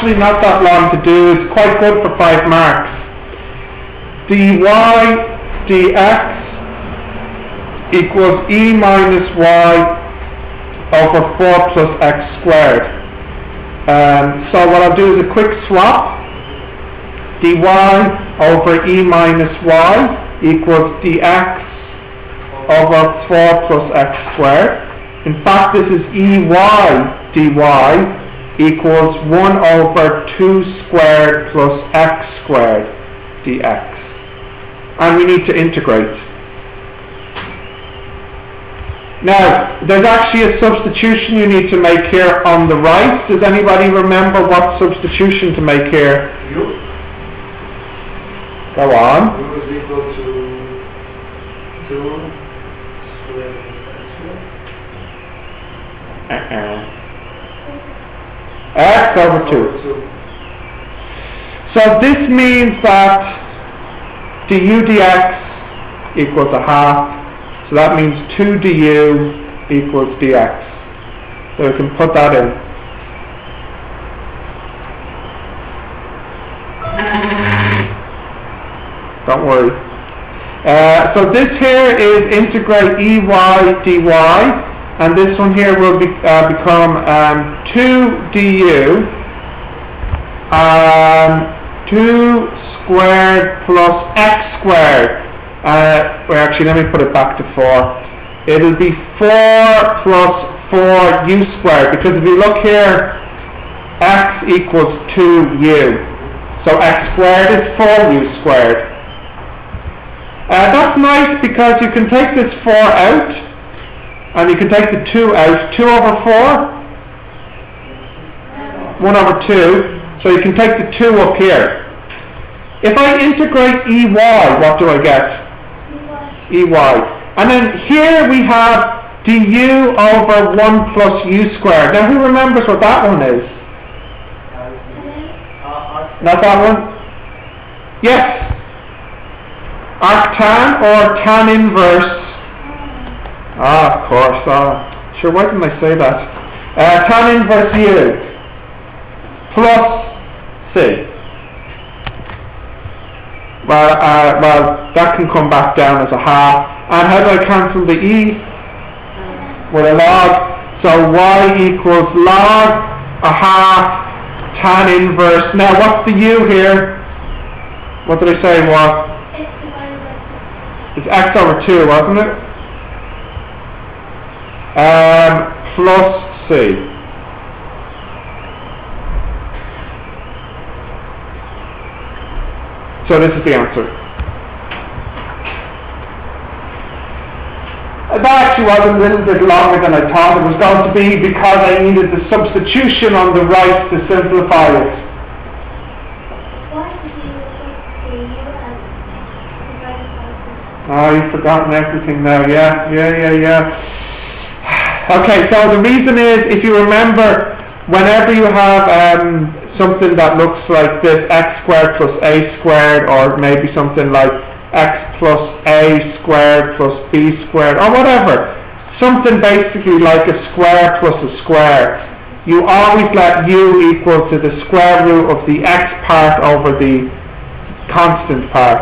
actually not that long to do. It's quite good for 5 marks. dy dx equals e minus y over 4 plus x squared. So what I'll do is a quick swap. dy over e minus y equals dx over 4 plus x squared. In fact, this is ey dy equals 1 over 2 squared plus x squared dx. And we need to integrate. Now, there's actually a substitution you need to make here on the right. Does anybody remember what substitution to make here? U. Go on. U is equal to 2 squared X over 2. So this means that du dx equals a half. So that means 2 du equals dx. So we can put that in. Don't worry. So this here is integrate ey dy, and this one here will become 2 du 2 squared plus x squared. Well, actually, let me put it back to 4. It'll be 4 plus 4u squared, because if you look here, x equals 2u. So x squared is 4u squared. That's nice because you can take this 4 out, and you can take the 2 out. 2 over 4, 1 over 2, so you can take the 2 up here. If I integrate ey, what do I get? Ey. And then here we have du over 1 plus u squared. Now who remembers what that one is? Not that one? Yes. Arctan or tan inverse? Of course. Sure, why didn't I say that? Tan inverse u plus c. Well, that can come back down as a half. And how do I cancel the e? With a log. So y equals log a half tan inverse. Now what's the u here? What did I say it was? It's x over 2, wasn't it? Plus c. So this is the answer. That actually was a little bit longer than I thought it was going to be, because I needed the substitution on the right to simplify it. Oh, you've forgotten everything now. Yeah. Okay, so the reason is, if you remember, whenever you have something that looks like this, x squared plus a squared, or maybe something like x plus a squared plus b squared, or whatever, something basically like a square plus a square, you always let u equal to the square root of the x part over the constant part.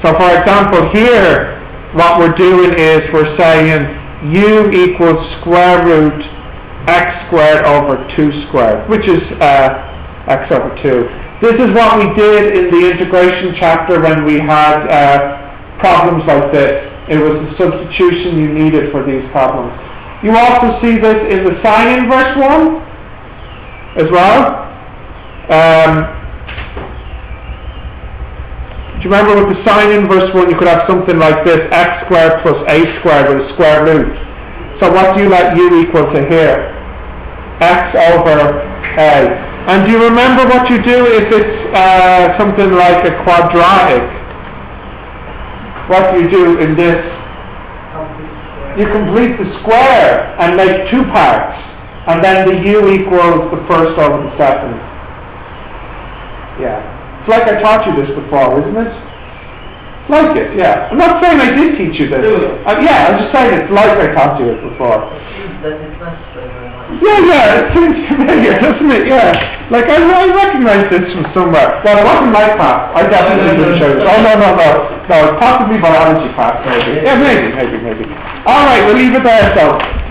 So for example here, what we're doing is we're saying u equals square root x squared over 2 squared, which is x over 2. This is what we did in the integration chapter when we had problems like this. It was the substitution you needed for these problems. You also see this in the sine inverse one as well. Do you remember with the sine inverse one, you could have something like this, x squared plus a squared with a square root. So what do you let u equal to here? X over a. And do you remember what you do if it's something like a quadratic? What do you do in this? You complete the square and make 2 parts, and then the u equals the first over the second. Yeah. It's like I taught you this before, isn't it? It's like it, yeah. I'm not saying I did teach you this. Yeah, I'm just saying it's like I taught you it before. Yeah, it seems familiar, doesn't it? Yeah. Like, I recognise this from somewhere. Well, it wasn't my class. I definitely didn't show this. Oh, no. No, it's possibly biology class, maybe. Yeah, maybe. Alright, we'll leave it there, so.